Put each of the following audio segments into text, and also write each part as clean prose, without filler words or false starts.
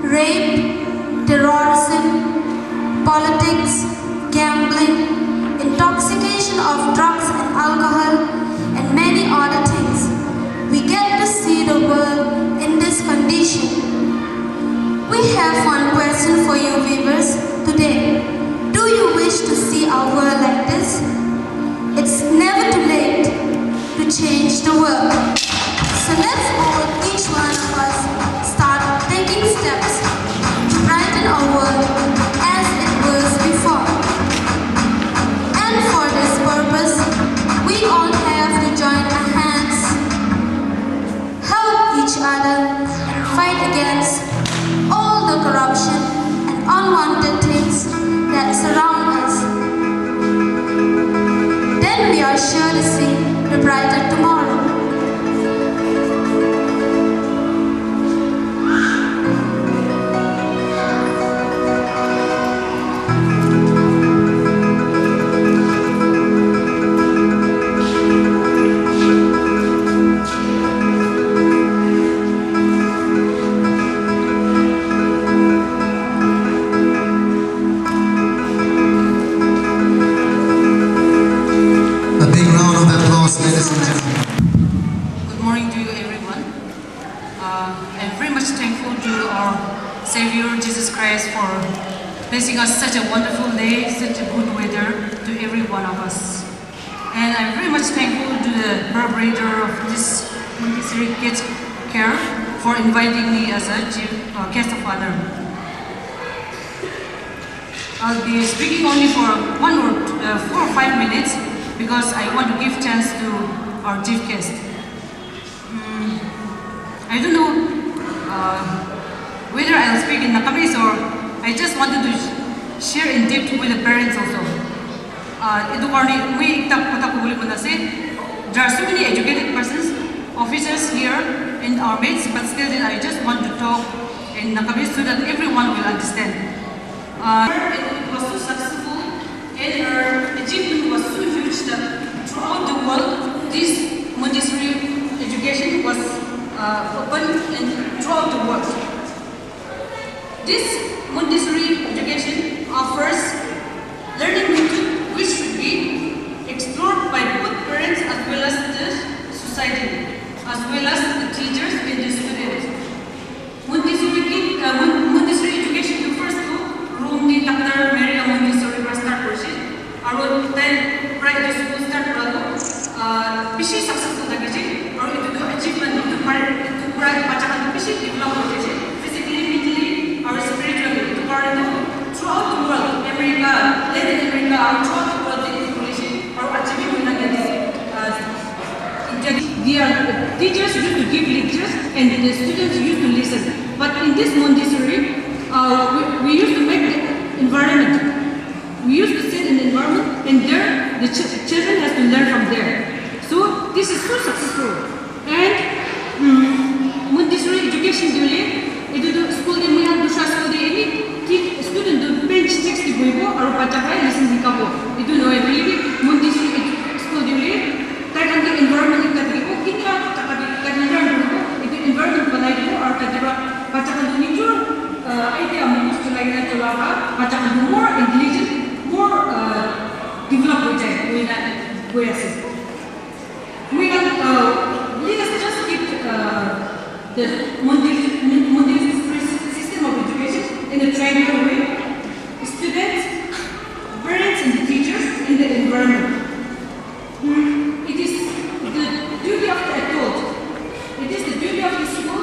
rape, terrorism, politics, gambling, intoxication of drugs and alcohol, and many other things. We get to see the world in this condition. We have one question for you viewers today. Do you wish to see our world like this? It's never too late to change the world. So let's all, each one of us, start taking steps to brighten our world as it was before. And for this purpose, we all have to join our hands, help each other, and fight against all the corruption and unwanted things that surround us. Then we are sure to see the brighter tomorrow. Ladies and gentlemen. Good morning to you everyone. I'm very much thankful to our Savior Jesus Christ for blessing us such a wonderful day, such a good weather to every one of us. And I'm very much thankful to the proprietor of this Montessori Kids Care for inviting me as a guest of honor. I'll be speaking only for 4 or 5 minutes because I want to give chance to our chief guest. I don't know whether I'll speak in Nakabis or I just wanted to share in depth with the parents also. There are so many educated persons, officers here in our midst, but still I just want to talk in Nakabis so that everyone will understand. It was so successful and her achievement was so huge that throughout the world, this Montessori education was open and throughout the world. This Montessori education offers learning method which should be explored by both parents as well as the society, as well as the teachers and the students. Montessori education refers to room the Dr. Mary Montessori start process. Our then private school start pishi successful lagi or itu achievement itu pride bacakan pishi develop lagi physically, mentally, or spiritually itu throughout the world, America, Latin America, throughout the world, the information or achieving the teachers used to give lectures and the students used to listen. But in this Montessori, we used to make the environment. We used to sit in the environment and there the children has to learn from there. So this is so successful. And Montessori education itu school din niya, dusha school din ini student do bench text di buibo aru baca kaya listen di kabo. Itu no really Montessori school din takan di environment ka di ko kita takadi kadang itu environment banai di ko aru kadira baca kan nijo idea must to like that baca kan more intelligent, more develop ho jaye wo ऐसे let us just keep the Montessori system of education in a triangular way. Students, parents and the teachers in the environment. It is the duty of the adult. It is the duty of the school,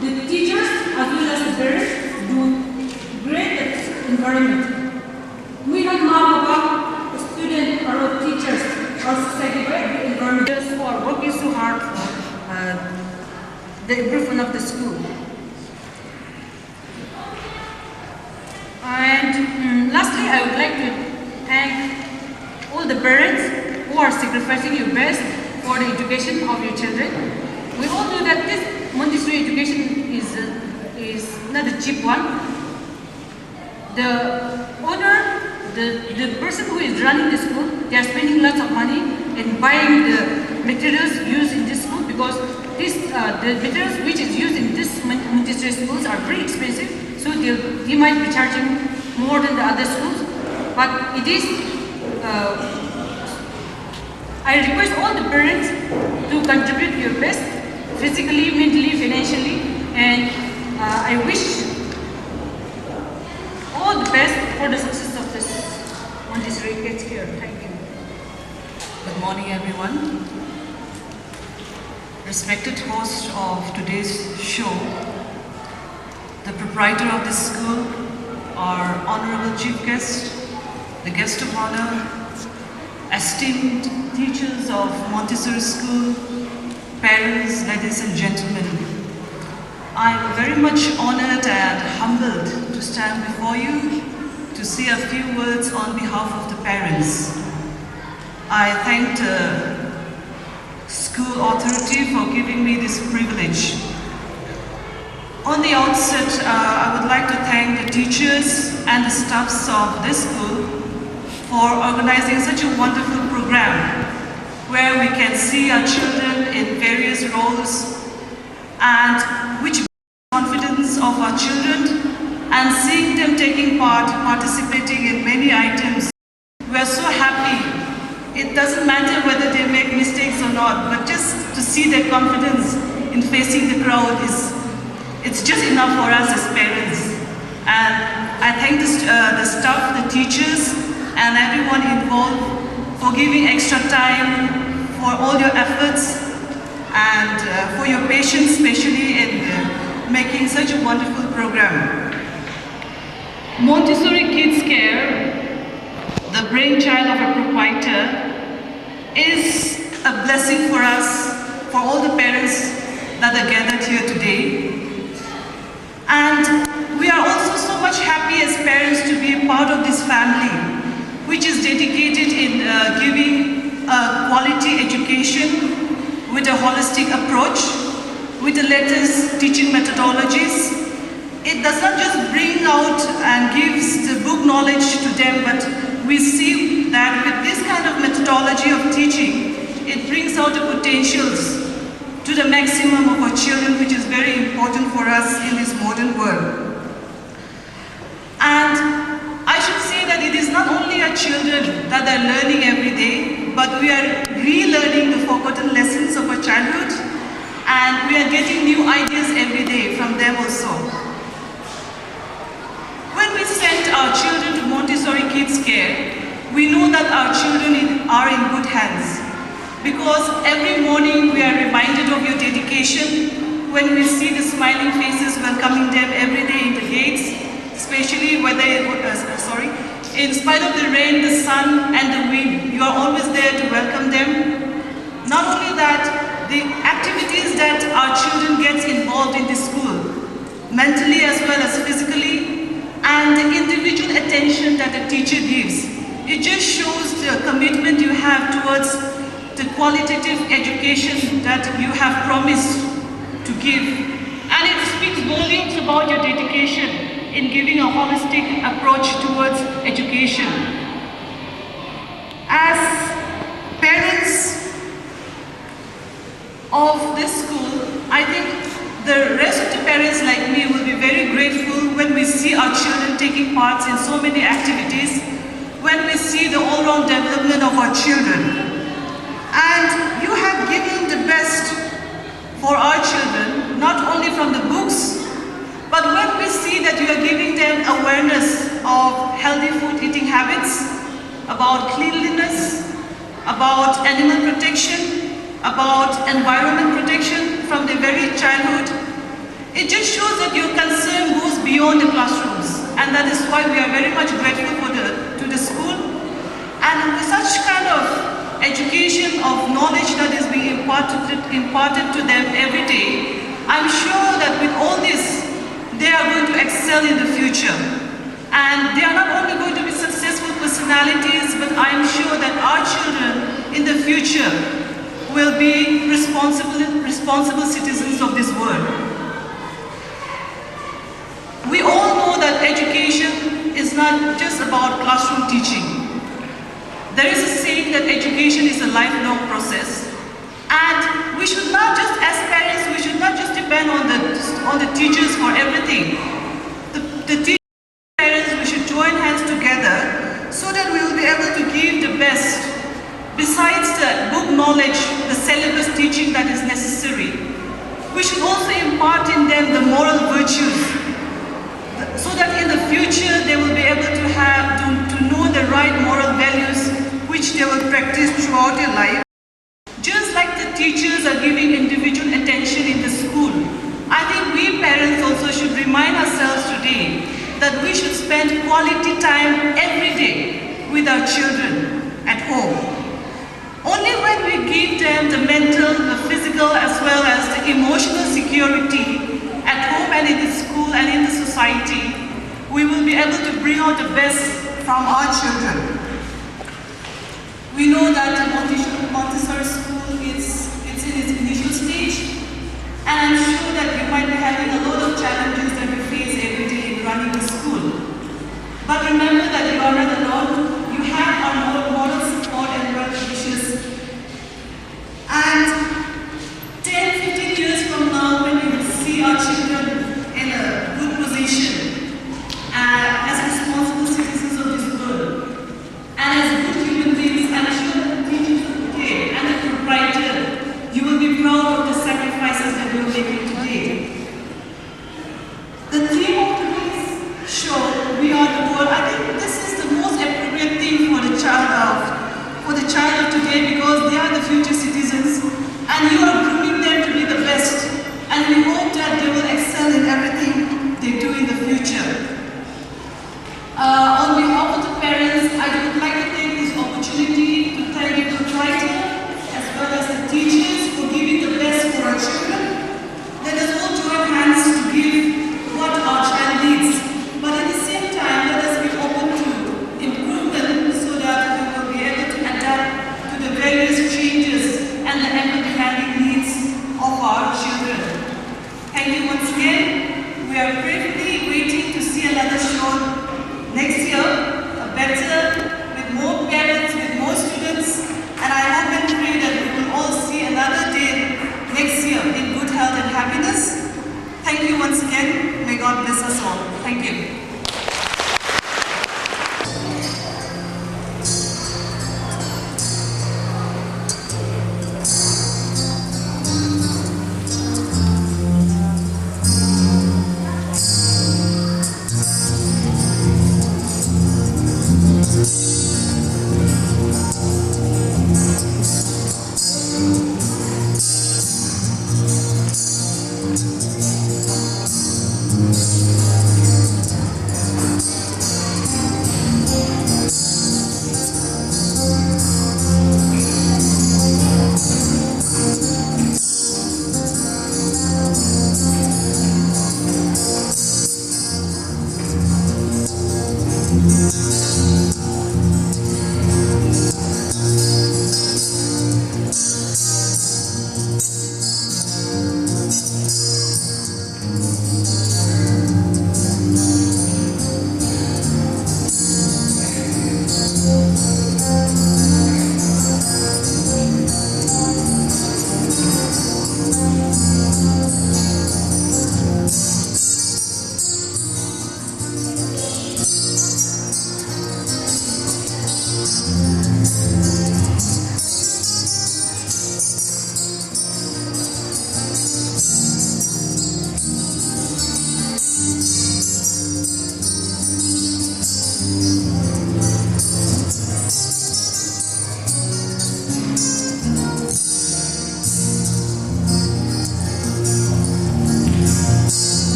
the teachers as well as the parents to create that environment. We don't know about students or teachers or society, right? The environment who are working so hard for the improvement of the school. And lastly, I would like to thank all the parents who are sacrificing your best for the education of your children. We all know that this Montessori education is not a cheap one. The owner, the person who is running the school, they are spending lots of money in buying the materials used in this school because the materials which is used in this Montessori schools are very expensive. so they might be charging more than the other schools. But it is, I request all the parents to contribute your best, physically, mentally, financially, and I wish all the best for the success of this Montessori Kids Care. Thank you. Good morning, everyone. Respected host of today's show, the proprietor of this school, our honorable chief guest, the guest of honor, esteemed teachers of Montessori School, parents, ladies and gentlemen. I am very much honored and humbled to stand before you to say a few words on behalf of the parents. I thank the school authority for giving me this privilege. On the outset, I would like to thank the teachers and the staffs of this school for organizing such a wonderful program where we can see our children in various roles and which builds confidence of our children, and seeing them taking part, participating in many items. We are so happy. It doesn't matter whether they make mistakes or not, but just to see their confidence in facing the crowd it's just enough for us as parents. And I thank the staff, the teachers, and everyone involved for giving extra time, for all your efforts, and for your patience, especially in making such a wonderful program. Montessori Kids Care, the brainchild of a proprietor, is a blessing for us, for all the parents that are gathered here today. And we are also so much happy as parents to be a part of this family, which is dedicated in giving a quality education with a holistic approach, with the latest teaching methodologies. It does not just bring out and gives the book knowledge to them, but we see that with this kind of methodology of teaching, it brings out the potentials to the maximum of our children, which is very important for us in this modern world. And I should say that it is not only our children that are learning every day, but we are relearning the forgotten lessons of our childhood, and we are getting new ideas every day from them also. When we send our children to Montessori Kids Care, we know that our children are in good hands, because every morning we are reminded of your dedication when we see the smiling faces welcoming them every day in the gates, especially whether in spite of the rain, the sun and the wind, you are always there to welcome them. Not only that, the activities that our children get involved in the school, mentally as well as physically, and the individual attention that the teacher gives. It just shows the commitment you have towards the qualitative education that you have promised to give. And it speaks volumes about your dedication in giving a holistic approach towards education. As parents of this school, I think the rest of the parents like me will be very grateful when we see our children taking part in so many activities, when we see the all-round development of our children. And you have given the best for our children, not only from the books, but when we see that you are giving them awareness of healthy food eating habits, about cleanliness, about animal protection, about environment protection from the very childhood, it just shows that your concern goes beyond the classrooms. And that is why we are very much grateful to the school. And with such kind of education of knowledge that is being imparted to them every day, I'm sure that with all this, they are going to excel in the future. And they are not only going to be successful personalities, but I'm sure that our children in the future will be responsible citizens of this world. We all know that education is not just about classroom teaching. There is a saying that education is a lifelong process. And we should not just, as parents, we should not just depend on the teachers for everything. The throughout your life. Just like the teachers are giving individual attention in the school, I think we parents also should remind ourselves today that we should spend quality time every day with our children at home. Only when we give them the mental, the physical, as well as the emotional security at home and in the school and in the society, we will be able to bring out the best from our children. We know that Montessori school it's in its initial stage, and I'm sure that we might be having a lot of challenges that we face every day in running the school. But remember that you are not alone. You have our moral support and well wishes. And 10-15 years from now, when we will see our children in a good position as responsible citizens of this world, and as good human beings, I'm sure that the teachers of today and the proprietor, you will be proud of the sacrifices that we are making today. The theme of today's show, We Are the World, I think this is the most appropriate thing for the child of today, because they are the future citizens and you are grooming them to be the best, and we hope that they will excel in everything they do in the future. On behalf of the parents, I would like to take this opportunity to thank the proprietor as well as the teachers for giving the best for our children. Let us all join hands to give what our child needs, but at the same time, let us be open to improvement so that we will be able to adapt to the various changes and the ever-demanding needs of our children. Thank you once again. We are gratefully waiting to see another show next year, better, with more parents, with more students, and I hope and pray that we will all see another day next year in good health and happiness. Thank you once again. May God bless us all. Thank you.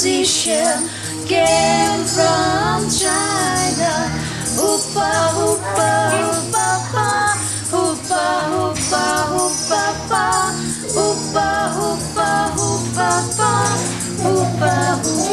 musician came from China. Hoopa, hoopa, hoopa, pa. Hoopa, hoopa, hoopa, pa. Hoopa, hoopa, hoopa, pa. Hoopa, hoopa.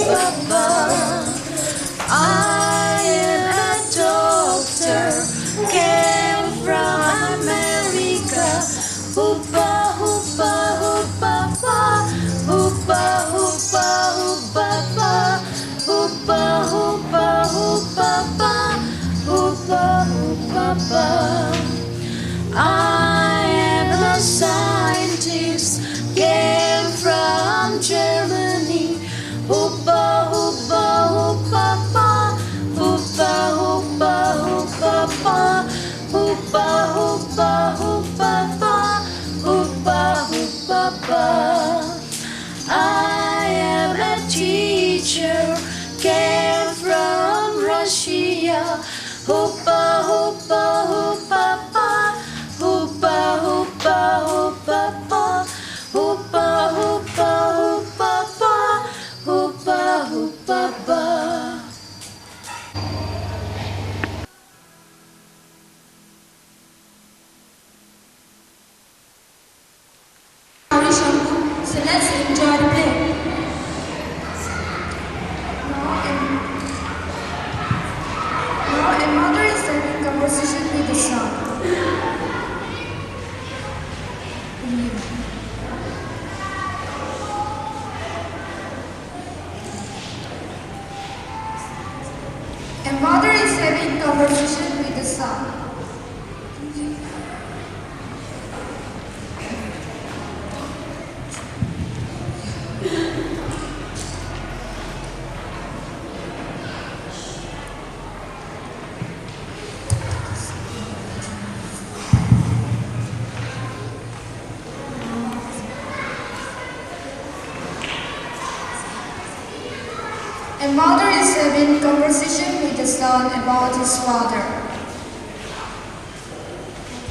A mother is having conversation with the son about his father. I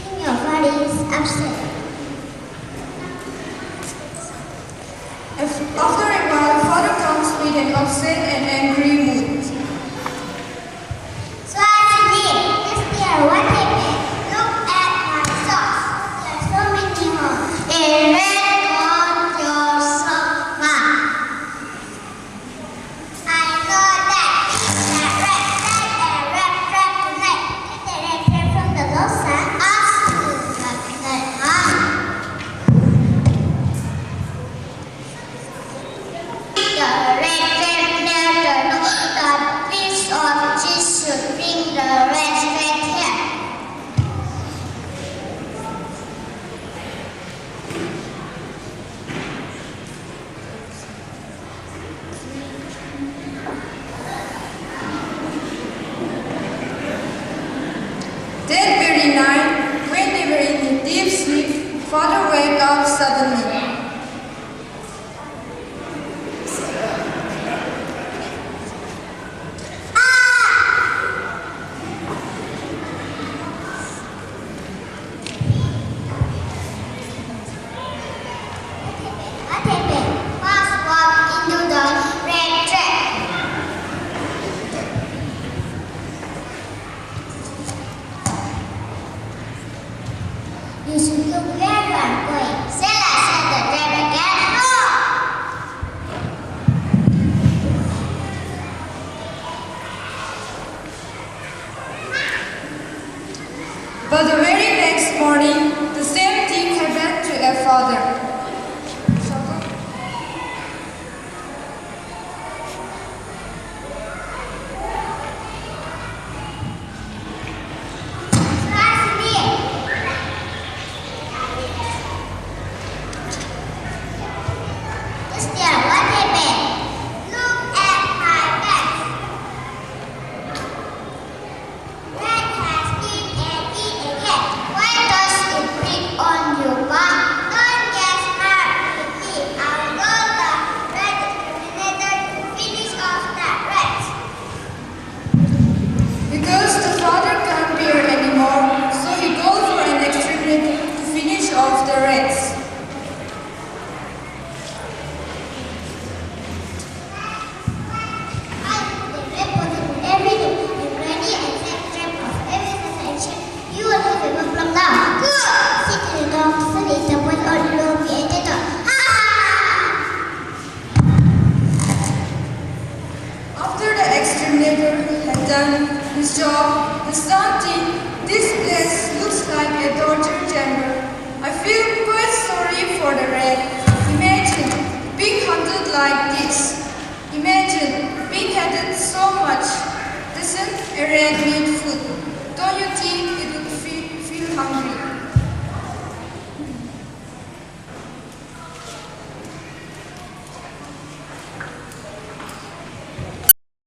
think your father is upset. After a while, father comes with an upset and angry mood. So I said, yes dear, what happened? Look at my socks. There are so many more. A red on your sock, Ma. I know that. That red tonight. Get the red from the low sun. Ask that, Ma. The red near the piece of cheese should bring the red straight here. That very night, when they were in a deep sleep, father woke up suddenly. What happened? Fast walked into the red trap. You should look where you are going. Stella said the trap again. No! But the very next morning, the same thing happened to a father. Because the father can't bear anymore, so he goes for an exterminator to finish off the rats. After the exterminator had done his job, the son thinks, this place looks like a torture chamber. I feel quite sorry for the rat.